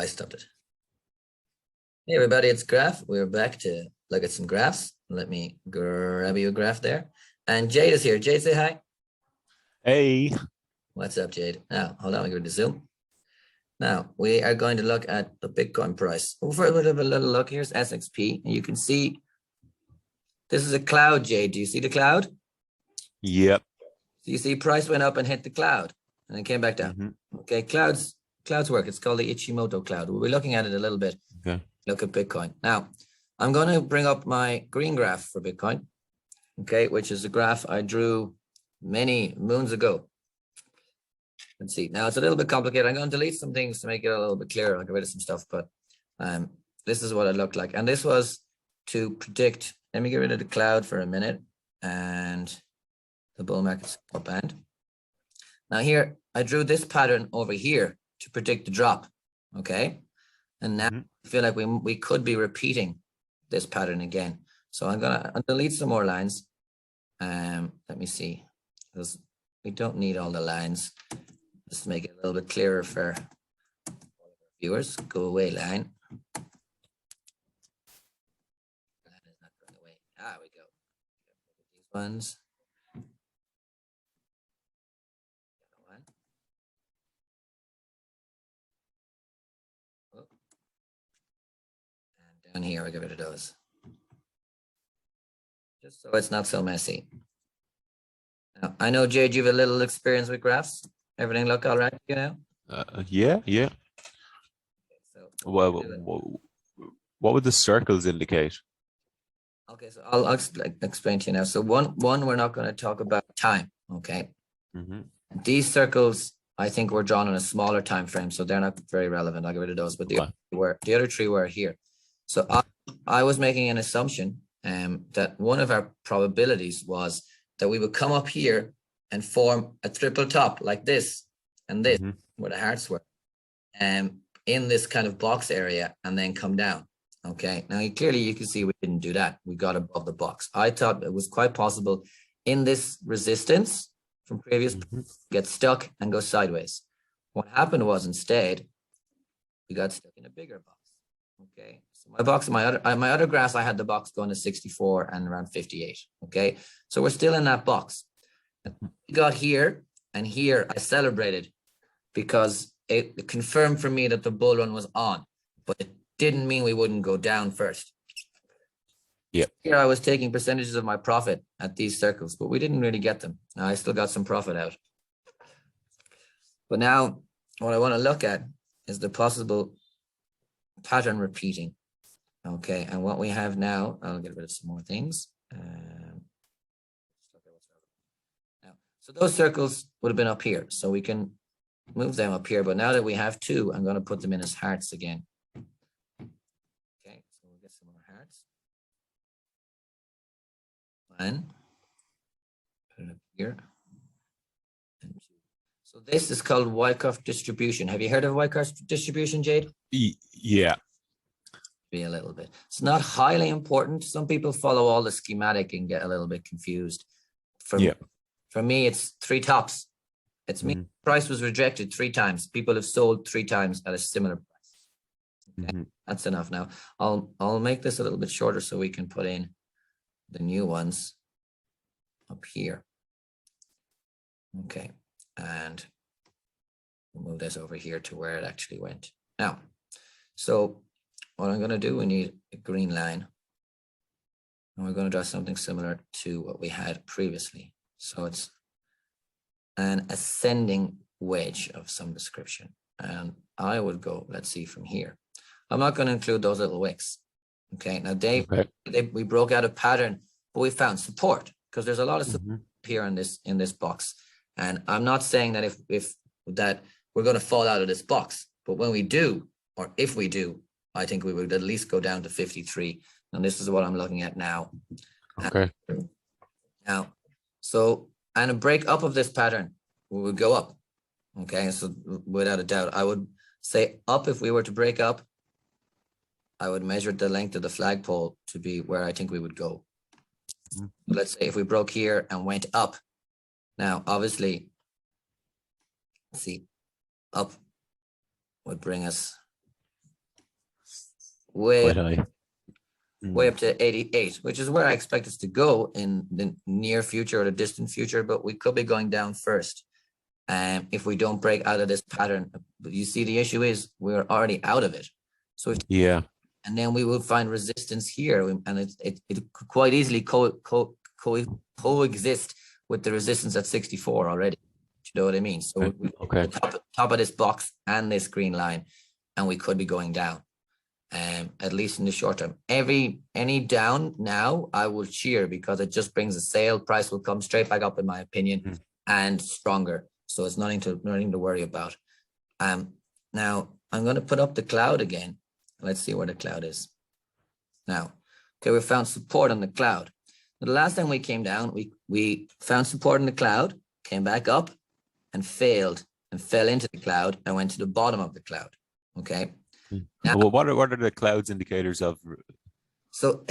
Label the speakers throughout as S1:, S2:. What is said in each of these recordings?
S1: stopped it. Hey everybody, it's Graph. We're back to look at some graphs. Let me grab you a graph there. And Jade is here. Jade, say hi.
S2: Hey.
S1: What's up, Jade? Now, hold on, I'll go to Zoom. Now, we are going to look at the Bitcoin price. Over a little look, here's SXP. And you can see this is a cloud, Jade. Do you see the cloud?
S2: Yep.
S1: So you see price went up and hit the cloud and it came back down. Okay, clouds work. It's called the Ichimoto Cloud. We'll be looking at it a little bit.
S2: Okay.
S1: Look at Bitcoin. Now, I'm going to bring up my green graph for Bitcoin, okay, which is a graph I drew many moons ago. Let's see. Now, it's a little bit complicated. I'm going to delete some things to make it a little bit clearer. I'll get rid of some stuff, but this is what it looked like. And this was to predict. Let me get rid of the cloud for a minute and the bull market support band. Now here, I drew this pattern over here to predict the drop, okay? And now I feel like we could be repeating this pattern again. So I'm gonna delete some more lines. Let me see, because we don't need all the lines. Just to make it a little bit clearer for viewers. Go away line. That is not going away. Ah, we go. These ones. And down here, I get rid of those. Just so it's not so messy. Now, I know, Jade, you have a little experience with graphs. Everything look all right, you know?
S2: Yeah.
S1: Okay, so
S2: Well, what would the circles indicate?
S1: Okay, so I'll explain to you now. So one, we're not going to talk about time, okay? These circles, I think, were drawn on a smaller time frame, so they're not very relevant. I'll get rid of those, but the other three were here. So I was making an assumption that one of our probabilities was that we would come up here and form a triple top like this and this, where the hearts were, in this kind of box area, and then come down. Okay, now clearly you can see we didn't do that. We got above the box. I thought it was quite possible in this resistance from previous get stuck and go sideways. What happened was instead we got stuck in a bigger box. Okay, so my other graphs, I had the box going to 64 and around 58. Okay, so we're still in that box. We got here, and here I celebrated because it confirmed for me that the bull run was on, but it didn't mean we wouldn't go down first.
S2: Yeah.
S1: Here I was taking percentages of my profit at these circles, but we didn't really get them. Now I still got some profit out. But now what I want to look at is the possible pattern repeating. Okay, and what we have now, I'll get rid of some more things. So those circles would have been up here, so we can move them up here. But now that we have two, I'm going to put them in as hearts again. Okay, so we'll get some more hearts. One, put it up here. And two. So this is called Wyckoff distribution. Have you heard of Wyckoff distribution, Jade?
S2: Yeah.
S1: Be a little bit. It's not highly important. Some people follow all the schematic and get a little bit confused. For me, it's three tops. It's me. Price was rejected 3 times. People have sold 3 times at a similar price. Okay? That's enough now. I'll make this a little bit shorter so we can put in the new ones up here. Okay, and we'll move this over here to where it actually went. Now, so what I'm going to do, we need a green line. And we're going to draw something similar to what we had previously. So it's an ascending wedge of some description. And I would go, let's see, from here. I'm not going to include those little wicks. Okay, now we broke out a pattern, but we found support because there's a lot of support here in this box. And I'm not saying that if that we're going to fall out of this box, but when we do, or if we do, I think we would at least go down to 53. And this is what I'm looking at now.
S2: Okay.
S1: Now, so, and a break up of this pattern, we would go up. Okay, so without a doubt, I would say up. If we were to break up, I would measure the length of the flagpole to be where I think we would go. Let's say if we broke here and went up. Now, obviously, let's see, up would bring us way
S2: Quite high.
S1: way up to 88, which is where I expect us to go in the near future or the distant future, but we could be going down first. If we don't break out of this pattern. But you see, the issue is we're already out of it. So
S2: Yeah.
S1: and then we will find resistance here, and it could quite easily coexist with the resistance at 64 already. Do you know what I mean? So
S2: Okay.
S1: the top of this box and this green line, and we could be going down. At least in the short term. Any down now, I will cheer, because it just brings a sale. Price will come straight back up, in my opinion, and stronger. So it's nothing to worry about. Now I'm going to put up the cloud again. Let's see where the cloud is. Now, okay, we found support on the cloud. The last time we came down, we found support in the cloud, came back up, and failed, and fell into the cloud, and went to the bottom of the cloud. Okay.
S2: Now, well, what are the clouds indicators of?
S1: So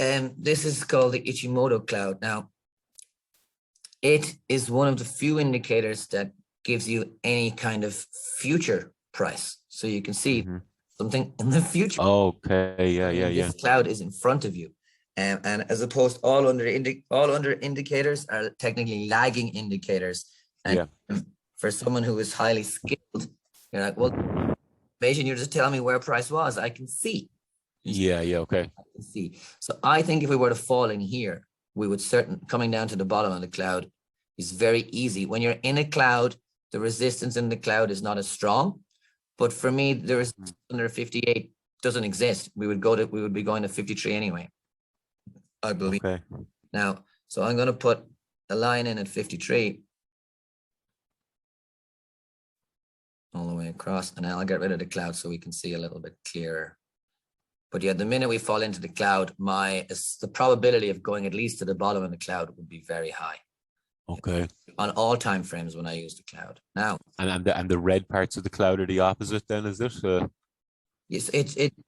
S1: this is called the Ichimoto Cloud. Now, it is one of the few indicators that gives you any kind of future price. So you can see something in the future.
S2: Okay, yeah.
S1: This cloud is in front of you. And as opposed, all under indicators are technically lagging indicators. And for someone who is highly skilled, you're like, well, you're just telling me where price was. I can see.
S2: Okay.
S1: I can see. So I think if we were to fall in here, we would coming down to the bottom of the cloud is very easy. When you're in a cloud, the resistance in the cloud is not as strong. But for me, the resistance under 58 doesn't exist. We would be going to 53 anyway, I believe.
S2: Okay.
S1: Now, so I'm going to put a line in at 53 all the way across, and I'll get rid of the cloud so we can see a little bit clearer. But yeah, the minute we fall into the cloud, the probability of going at least to the bottom of the cloud would be very high.
S2: Okay.
S1: On all time frames when I use the cloud. Now,
S2: and the red parts of the cloud are the opposite then, is it?
S1: Yes,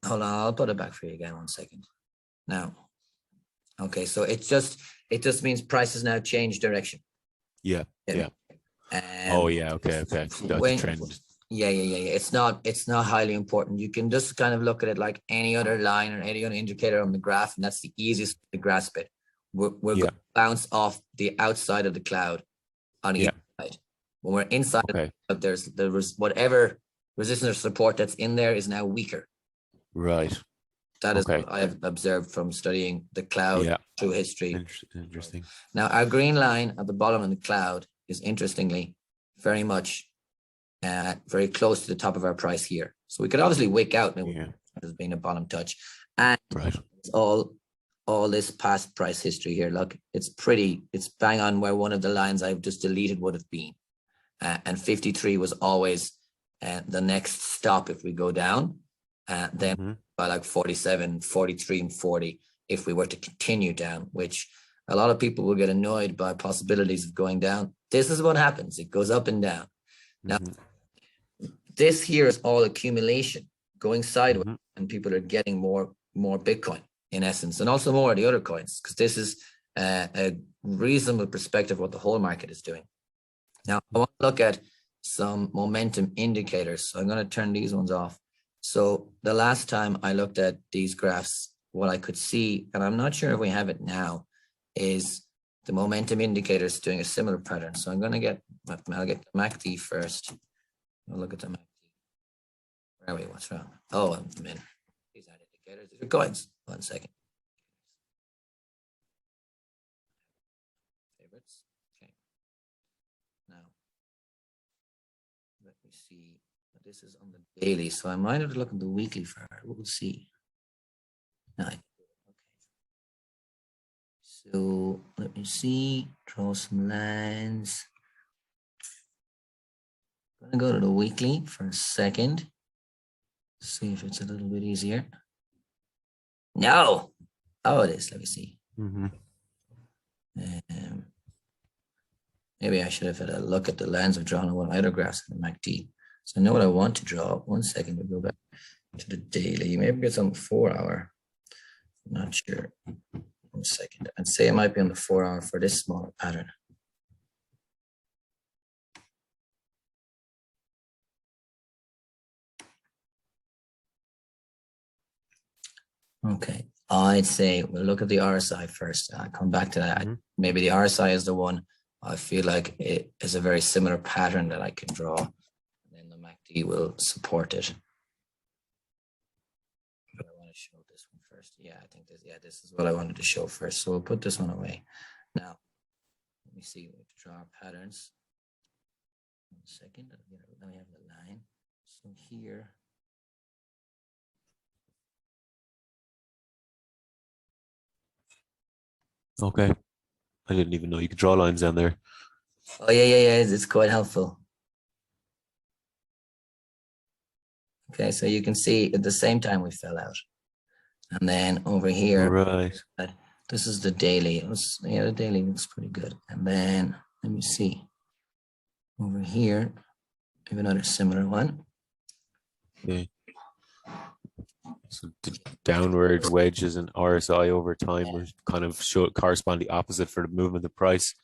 S1: hold on, I'll put it back for you again 1 second. Now, okay, so it just means prices now change direction.
S2: Yeah. Okay. That's a trend.
S1: Yeah. It's not highly important. You can just kind of look at it like any other line or any other indicator on the graph, and that's the easiest to grasp it. We're going to bounce off the outside of the cloud on the inside. When we're inside of the cloud, there was whatever resistance or support that's in there is now weaker.
S2: Right.
S1: That is what I have observed from studying the cloud through history.
S2: Interesting.
S1: Now, our green line at the bottom of the cloud is interestingly very much very close to the top of our price here. So we could obviously wick out as being a bottom touch. And it's all this past price history here. Look, it's bang on where one of the lines I've just deleted would have been. And 53 was always the next stop if we go down. Then by like 47, 43, and 40, if we were to continue down, which a lot of people will get annoyed by possibilities of going down. This is what happens. It goes up and down. Now, this here is all accumulation going sideways, and people are getting more Bitcoin in essence, and also more of the other coins, because this is a reasonable perspective of what the whole market is doing. Now, I want to look at some momentum indicators. So I'm going to turn these ones off. So the last time I looked at these graphs, what I could see, and I'm not sure if we have it now, is the momentum indicators doing a similar pattern. So I'll get the MACD first. I'll look at the MACD. Where are we? What's wrong? Oh, I'm in. These aren't indicators. These are coins. 1 second. Favorites. Okay. Now, let me see. This is on the daily, so I might have to look at the weekly for her. We'll see. Okay. So let me see. Draw some lines. I'm gonna go to the weekly for a second. See if it's a little bit easier. No. Oh, it is. Let me see. Maybe I should have had a look at the lines I've drawn on one of my other graphs in the MACD. So I know what I want to draw. 1 second, we'll go back to the daily. Maybe it's on the 4 hour. I'm not sure. 1 second. I'd say it might be on the 4 hour for this smaller pattern. Okay, I'd say we'll look at the RSI first. I'll come back to that. Maybe the RSI is the one I feel like it is a very similar pattern that I can draw. And then the MACD will support it. But I want to show this one first. Yeah, I think this is what I wanted to show first. So we'll put this one away. Now, let me see, we have to draw our patterns. 1 second, now we have the line. So here.
S2: Okay. I didn't even know you could draw lines down there.
S1: Oh, yeah. It's quite helpful. Okay, so you can see at the same time we fell out. And then over here,
S2: right.
S1: This is the daily. The daily looks pretty good. And then let me see. Over here, we have another similar one.
S2: Okay. So the downward wedges and RSI over time are kind of correspond the opposite for the movement of price.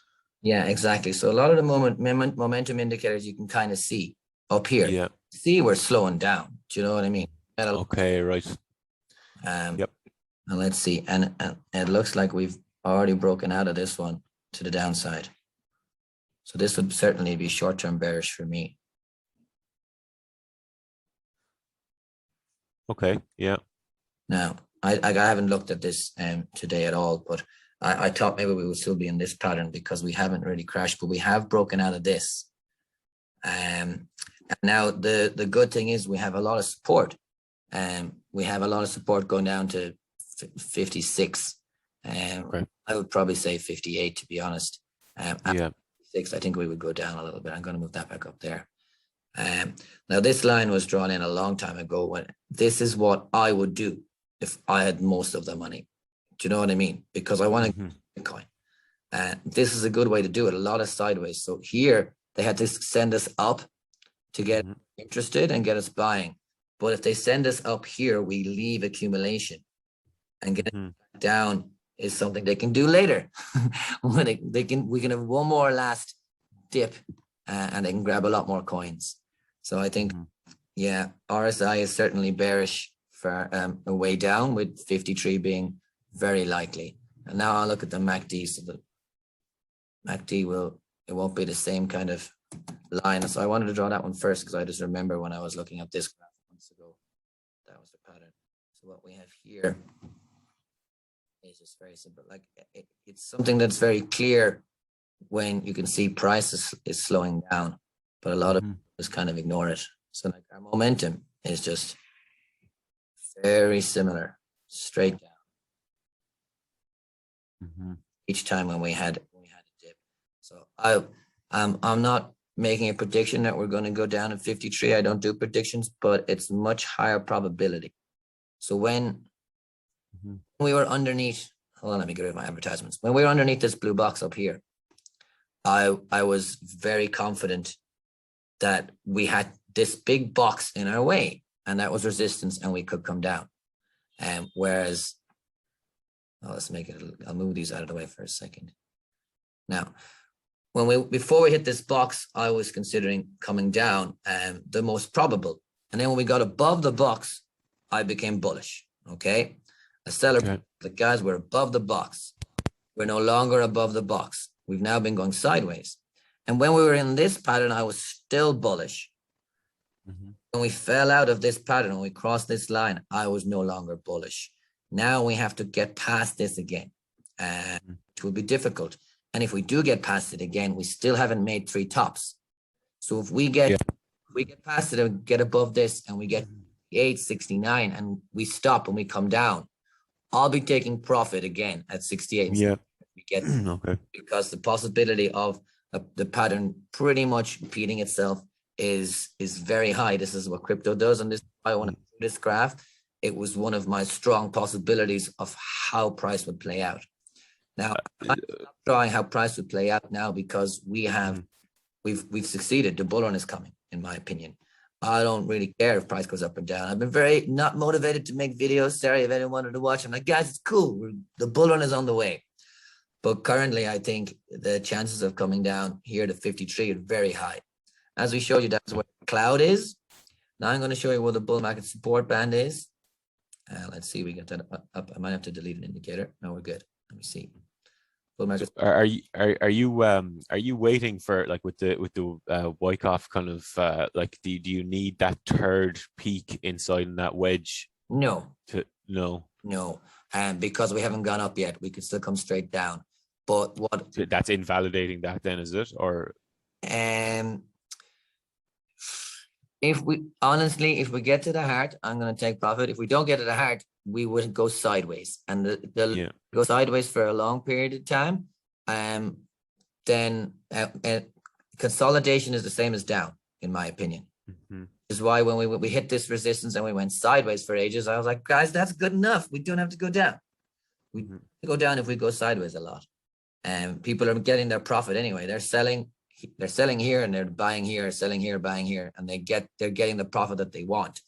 S1: Yeah, exactly. So a lot of the momentum indicators you can kind of see up here.
S2: Yeah.
S1: See, we're slowing down. Do you know what I mean?
S2: Okay, right.
S1: Yep. And let's see. And it looks like we've already broken out of this one to the downside. So this would certainly be short-term bearish for me.
S2: Okay, yeah.
S1: Now, I haven't looked at this today at all, but I thought maybe we would still be in this pattern because we haven't really crashed, but we have broken out of this. And now the good thing is we have a lot of support. We have a lot of support going down to 56. Okay. I would probably say 58, to be honest. Yeah. 56, I think we would go down a little bit. I'm going to move that back up there. Now this line was drawn in a long time ago when this is what I would do if I had most of the money. Do you know what I mean? Because I want to get Bitcoin. This is a good way to do it. A lot of sideways. So here they had to send us up to get interested and get us buying. But if they send us up here, we leave accumulation, and get it down is something they can do later. When we can have one more last dip, and they can grab a lot more coins. So I think, yeah, RSI is certainly bearish for a way down, with 53 being very likely. And now I'll look at the MACD. So the MACD it won't be the same kind of line. So I wanted to draw that one first because I just remember when I was looking at this graph months ago, that was the pattern. So what we have here is just very simple. Like it's something that's very clear when you can see price is slowing down, but a lot of people just kind of ignore it. So like our momentum is just very similar, straight down. Each time when we had a dip. So I'm not making a prediction that we're going to go down at 53. I don't do predictions, but it's much higher probability. So when we were underneath, hold on, let me get rid of my advertisements. When we were underneath this blue box up here, I was very confident that we had this big box in our way, and that was resistance, and we could come down. Whereas, let's make it. I'll move these out of the way for a second. Now, before we hit this box, I was considering coming down, the most probable, and then when we got above the box, I became bullish. Okay, a seller. Okay. The guys were above the box. We're no longer above the box. We've now been going sideways. And when we were in this pattern, I was still bullish. When we fell out of this pattern, when we crossed this line, I was no longer bullish. Now we have to get past this again, and it will be difficult. And if we do get past it again, we still haven't made 3 tops. So if we get past it and get above this, and we get 869, and we stop and we come down, I'll be taking profit again at 68.
S2: Yeah.
S1: We get because the possibility of the pattern pretty much repeating itself is very high. This is what crypto does, and this is why I want to do this graph. It was one of my strong possibilities of how price would play out. Now I'm drawing how price would play out now because we've succeeded. The bull run is coming, in my opinion. I don't really care if price goes up and down. I've been very not motivated to make videos. Sorry if anyone wanted to watch. I'm like, guys, it's cool. The bull run is on the way. But currently, I think the chances of coming down here to 53 are very high. As we showed you, that's where the cloud is. Now I'm going to show you where the bull market support band is. Let's see, we get that up. I might have to delete an indicator. No, we're good. Let me see. Bull market.
S2: So are you waiting for, like, with the Wyckoff kind of like, do you need that third peak inside in that wedge
S1: No,
S2: to no?
S1: and because we haven't gone up yet, we could still come straight down. But what
S2: That's invalidating that then, is it? Or
S1: if we get to the heart, I'm going to take profit. If we don't get to the heart, we would go sideways, and they'll go sideways for a long period of time. Then consolidation is the same as down, in my opinion. Is why when we hit this resistance and we went sideways for ages, I was like, guys, that's good enough. We don't have to go down. We go down if we go sideways a lot. And people are getting their profit anyway. They're selling here and they're buying here, selling here, buying here, and they're getting the profit that they want.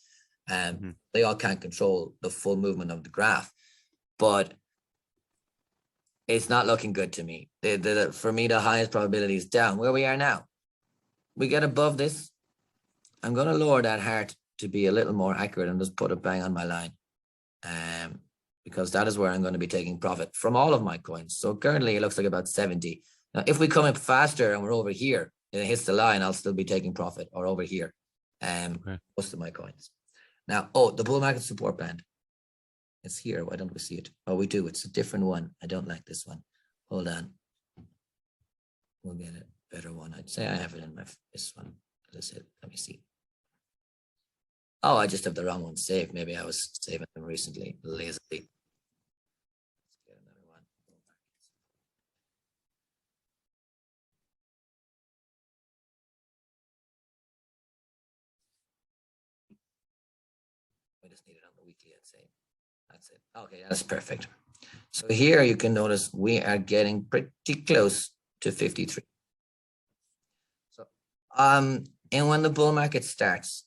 S1: They all can't control the full movement of the graph, but it's not looking good to me. For me, the highest probability is down. Where we are now, we get above this. I'm going to lower that heart to be a little more accurate and just put it bang on my line, because that is where I'm going to be taking profit from all of my coins. So currently it looks like about 70. Now, if we come up faster and we're over here and it hits the line, I'll still be taking profit, or over here, most of my coins. Now, the bull market support band. It's here. Why don't we see it? Oh, we do. It's a different one. I don't like this one. Hold on. We'll get a better one. I'd say I have it in this one. That's it. Let me see. Oh, I just have the wrong one saved. Maybe I was saving them recently, lazily. Let's get another one. We just need it on the weekly, I'd say. That's it. Okay, that's perfect. So here you can notice we are getting pretty close to 53. So, and when the bull market starts,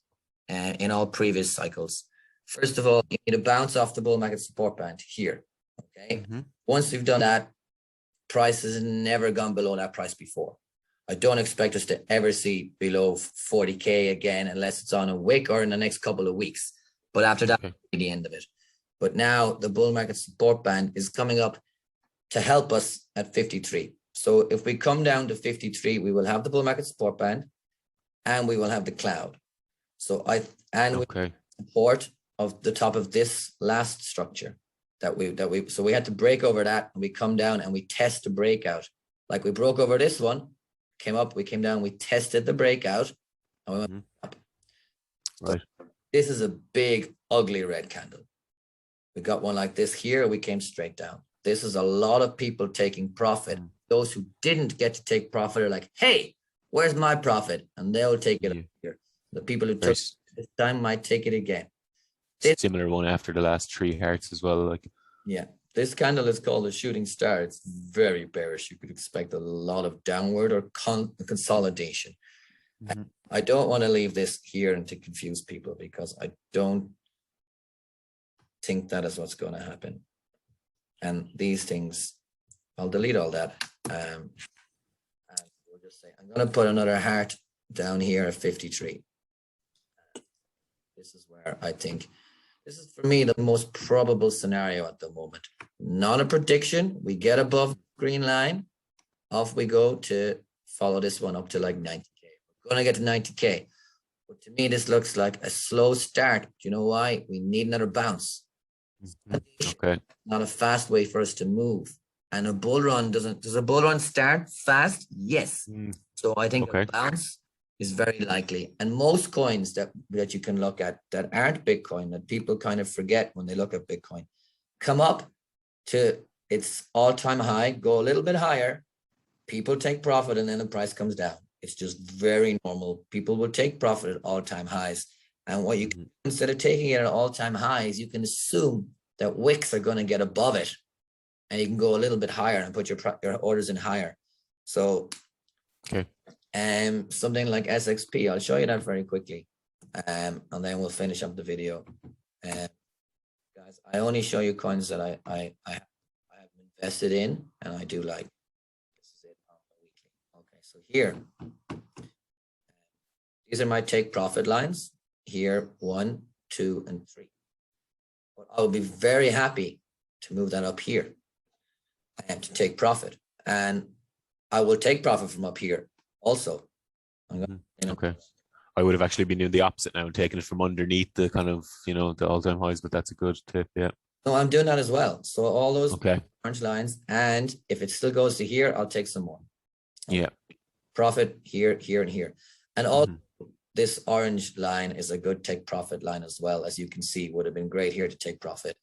S1: in all previous cycles, first of all, you need to bounce off the bull market support band here. Okay. Once you've done that, price has never gone below that price before. I don't expect us to ever see below 40K again, unless it's on a wick or in the next couple of weeks. But after that, will be the end of it. But now the bull market support band is coming up to help us at 53. So if we come down to 53, we will have the bull market support band and we will have the cloud. So we support of the top of this last structure so we had to break over that, and we come down and we test the breakout. Like we broke over this one, came up, we came down, we tested the breakout, and we went up. Right. So this is a big, ugly red candle. We got one like this here, we came straight down. This is a lot of people taking profit. Those who didn't get to take profit are like, hey, where's my profit? And they'll take it up here. The people who took this time might take it again.
S2: Similar one after the last 3 hearts as well.
S1: This candle is called a shooting star. It's very bearish. You could expect a lot of downward or consolidation. I don't want to leave this here and to confuse people, because I don't think that is what's going to happen. And these things, I'll delete all that. And we'll just say, I'm going to put another heart down here at 53. This is where I think, this is for me the most probable scenario at the moment. Not a prediction. We get above green line, off we go to follow this one up to like 90K. We're going to get to 90K. But to me, this looks like a slow start. Do you know why? We need another bounce. Not a fast way for us to move. And a bull run does a bull run start fast? Yes. So I think a bounce is very likely. And most coins that you can look at that aren't Bitcoin, that people kind of forget when they look at Bitcoin, come up to its all-time high, go a little bit higher, people take profit, and then the price comes down. It's just very normal. People will take profit at all-time highs. And what you can, instead of taking it at all-time highs, you can assume that wicks are going to get above it, and you can go a little bit higher and put your orders in higher. So something like SXP, I'll show you that very quickly, and then we'll finish up the video. Guys, I only show you coins that I have invested in and I do like. This is it on the weekly. Okay, so here, these are my take profit lines. Here, 1, 2, and 3. But I would be very happy to move that up here and to take profit. And I will take profit from up here also.
S2: Okay. I would have actually been doing the opposite now and taking it from underneath the kind of, the all-time highs, but that's a good tip. Yeah.
S1: No, I'm doing that as well. So all those
S2: Okay.
S1: orange lines, and if it still goes to here, I'll take some more. Okay.
S2: Yeah.
S1: Profit here, here, and here. And all this orange line is a good take profit line as well. As you can see, would have been great here to take profit.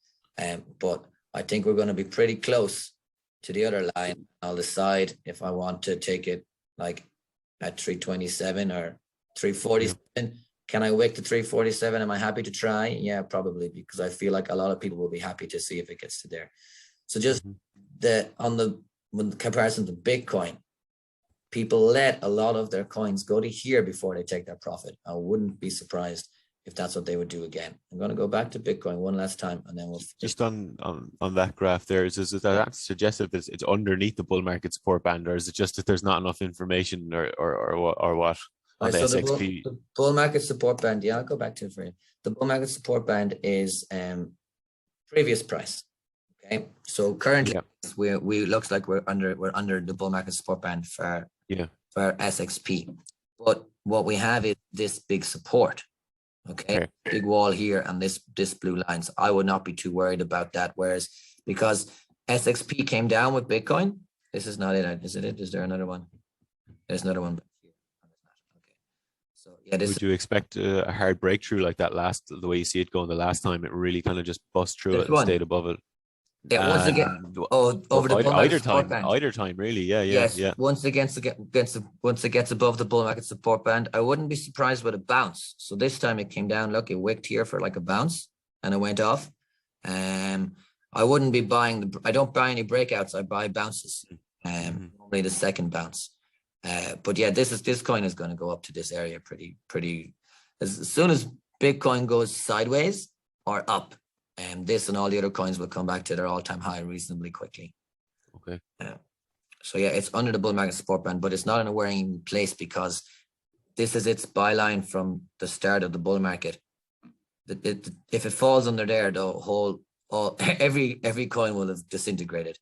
S1: But I think we're going to be pretty close to the other line. I'll decide if I want to take it like at 327 or 347. Yeah. Can I wick to 347? Am I happy to try? Yeah, probably, because I feel like a lot of people will be happy to see if it gets to there. So just when the comparison to Bitcoin, people let a lot of their coins go to here before they take their profit. I wouldn't be surprised if that's what they would do again. I'm going to go back to Bitcoin one last time, and then we'll
S2: just on that graph there. Is that suggestive that it's underneath the bull market support band, or is it just that there's not enough information, or what? On the SXP.
S1: The bull market support band. Yeah, I'll go back to it for you. The bull market support band is previous price. Okay, so currently we looks like we're under the bull market support band for SXP, but what we have is this big support. Okay, big wall here and this blue line. So I would not be too worried about that. Whereas because SXP came down with Bitcoin, this is not it. Is it? Is there another one? There's another one. So yeah,
S2: would you expect a hard breakthrough like that the way you see it going the last time? It really kind of just bust through it and stayed above it.
S1: Yeah, once again, over the bull market support band.
S2: Either time, really. Yeah.
S1: Yes, once it gets above the bull market support band, I wouldn't be surprised with a bounce. So this time it came down. Look, it wicked here for like a bounce, and it went off. I wouldn't be buying I don't buy any breakouts. I buy bounces. Normally the second bounce. But yeah, this coin is going to go up to this area pretty. As soon as Bitcoin goes sideways or up, and this and all the other coins will come back to their all-time high reasonably quickly.
S2: Okay.
S1: So yeah, it's under the bull market support band, but it's not in a worrying place because this is its buy line from the start of the bull market. If it falls under there, the every coin will have disintegrated.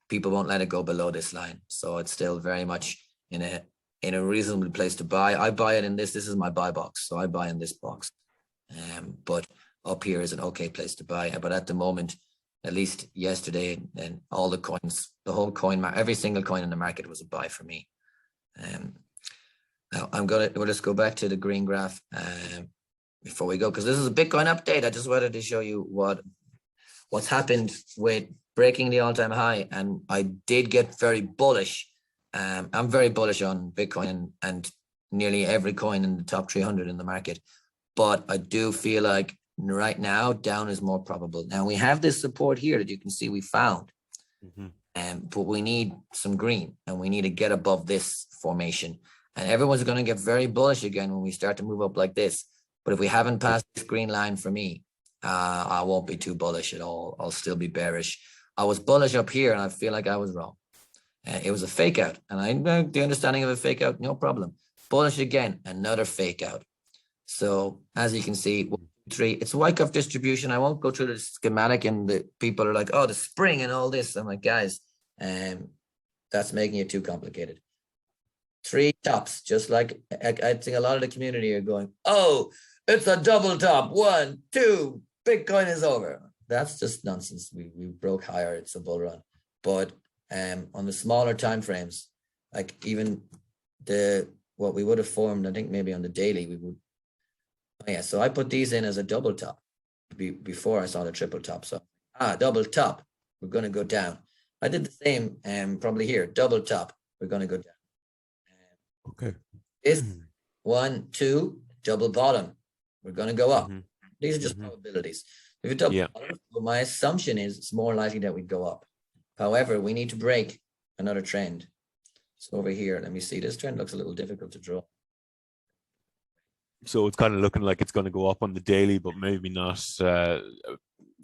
S1: People won't let it go below this line, so it's still very much in a reasonable place to buy. I buy it in this. This is my buy box, so I buy in this box. But up here is an okay place to buy. But at the moment, at least yesterday, and all the coins, the whole coin, every single coin in the market was a buy for me. Now we'll just go back to the green graph before we go, because this is a Bitcoin update. I just wanted to show you what's happened with breaking the all-time high, and I did get very bullish. I'm very bullish on Bitcoin and nearly every coin in the top 300 in the market, but I do feel like right now down is more probable. Now we have this support here that you can see we found, but we need some green, and we need to get above this formation, and everyone's going to get very bullish again when we start to move up like this. But if we haven't passed this green line, for me, I won't be too bullish at all. I'll still be bearish. I was bullish up here, and I feel like I was wrong. It was a fake out, and I know the understanding of a fake out, no problem. Bullish again, another fake out. So as you can see, 1, 2, 3, it's Wyckoff distribution. I won't go through the schematic, and the people are like, oh, the spring and all this. I'm like, guys, that's making it too complicated. 3 tops, just like I think a lot of the community are going, oh, it's a double top. 1, 2, Bitcoin is over. That's just nonsense. We broke higher. It's a bull run. But on the smaller time frames, like even what we would have formed, I think maybe on the daily, we would. Oh yeah, so I put these in as a double top before I saw the triple top. So double top, we're going to go down. I did the same probably here. Double top, we're going to go down.
S2: Okay.
S1: This 1, 2, double bottom, we're going to go up. These are just probabilities. If you double bottom, well, my assumption is it's more likely that we'd go up. However, we need to break another trend. So over here, let me see. This trend looks a little difficult to draw.
S2: So it's kind of looking like it's going to go up on the daily, but maybe not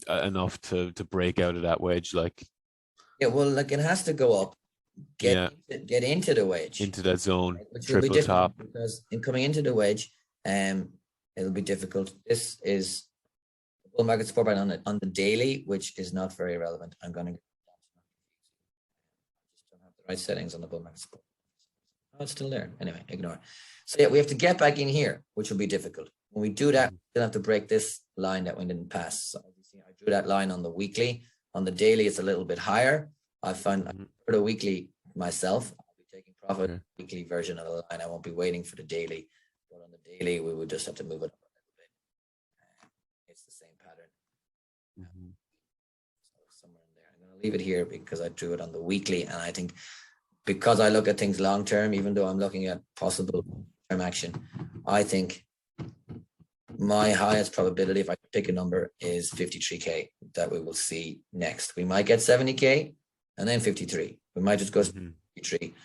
S2: enough to break out of that wedge. Like,
S1: yeah, well, like it has to go up. Get into the wedge,
S2: into that zone,
S1: right? Which
S2: triple
S1: will be
S2: top.
S1: Because in coming into the wedge, it'll be difficult. This is the bull market support pattern on the daily, which is not very relevant. I'm going to just don't have the right settings on the bull market support. Oh, it's still there. Anyway, ignore. So yeah, we have to get back in here, which will be difficult. When we do that, we'll have to break this line that we didn't pass. So as you see, I drew that line on the weekly. On the daily, it's a little bit higher. I found for the weekly myself, I'll be taking profit weekly version of the line. I won't be waiting for the daily. But on the daily, we would just have to move it up a little bit. It's the same pattern. So somewhere in there. I'm going to leave it here because I drew it on the weekly. And I think because I look at things long term, even though I'm looking at possible term action, I think my highest probability, if I pick a number, is 53K that we will see next. We might get 70K and then 53. We might just go to 53.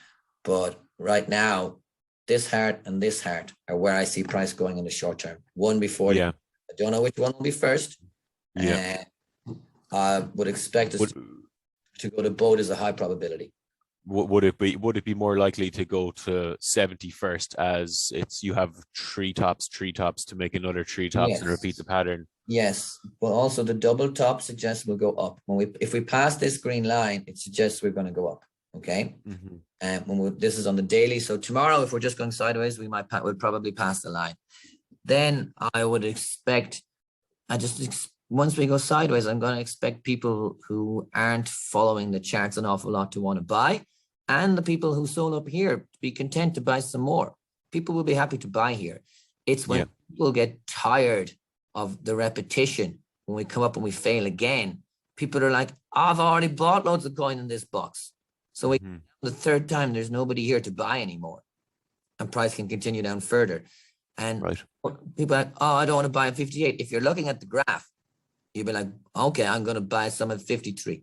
S1: But right now, this heart and this heart are where I see price going in the short term. One before. I don't know which one will be first. I would expect us to go to both as a high probability.
S2: Would it be more likely to go to 70 first, as you have three tops to make another three tops and repeat the pattern?
S1: Yes, but also the double top suggests we'll go up. If we pass this green line, it suggests we're going to go up. Okay, and this is on the daily. So tomorrow, if we're just going sideways, we'll probably pass the line. Then I would expect, once we go sideways, I'm going to expect people who aren't following the charts an awful lot to want to buy. And the people who sold up here to be content to buy some more. People will be happy to buy here. It's when people get tired of the repetition, when we come up and we fail again, people are like, I've already bought loads of coin in this box. So the third time, there's nobody here to buy anymore. And price can continue down further. And people are like, oh, I don't want to buy at 58. If you're looking at the graph, you'll be like, okay, I'm going to buy some at 53.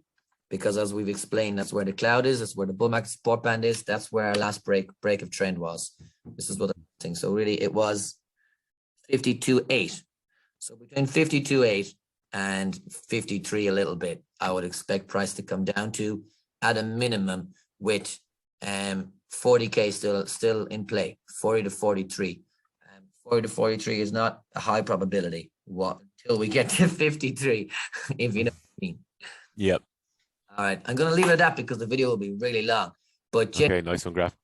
S1: Because as we've explained, that's where the cloud is. That's where the bull market support band is. That's where our last break of trend was. This is what I think. So really, it was 52.8. So between 52.8 and 53 a little bit, I would expect price to come down to at a minimum with 40K still in play, 40 to 43. 40 to 43 is not a high probability. Until we get to 53, if you know what I mean.
S2: Yep.
S1: All right, I'm going to leave it at that because the video will be really long. But
S2: okay, nice one, Graph.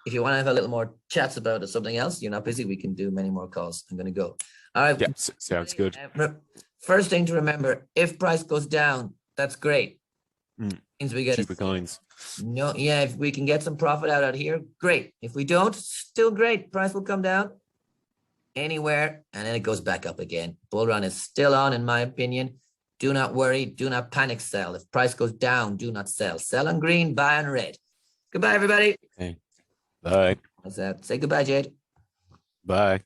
S1: If you want to have a little more chats about it, something else, you're not busy, we can do many more calls. I'm going to go. All right.
S2: Yeah, sounds good.
S1: First thing to remember, if price goes down, that's great. Means we get
S2: cheaper coins.
S1: No, yeah, if we can get some profit out here, great. If we don't, still great. Price will come down anywhere, and then it goes back up again. Bull run is still on, in my opinion. Do not worry. Do not panic sell. If price goes down, do not sell. Sell on green, buy on red. Goodbye, everybody.
S2: Okay. Bye.
S1: What's that? Say goodbye, Jade.
S2: Bye.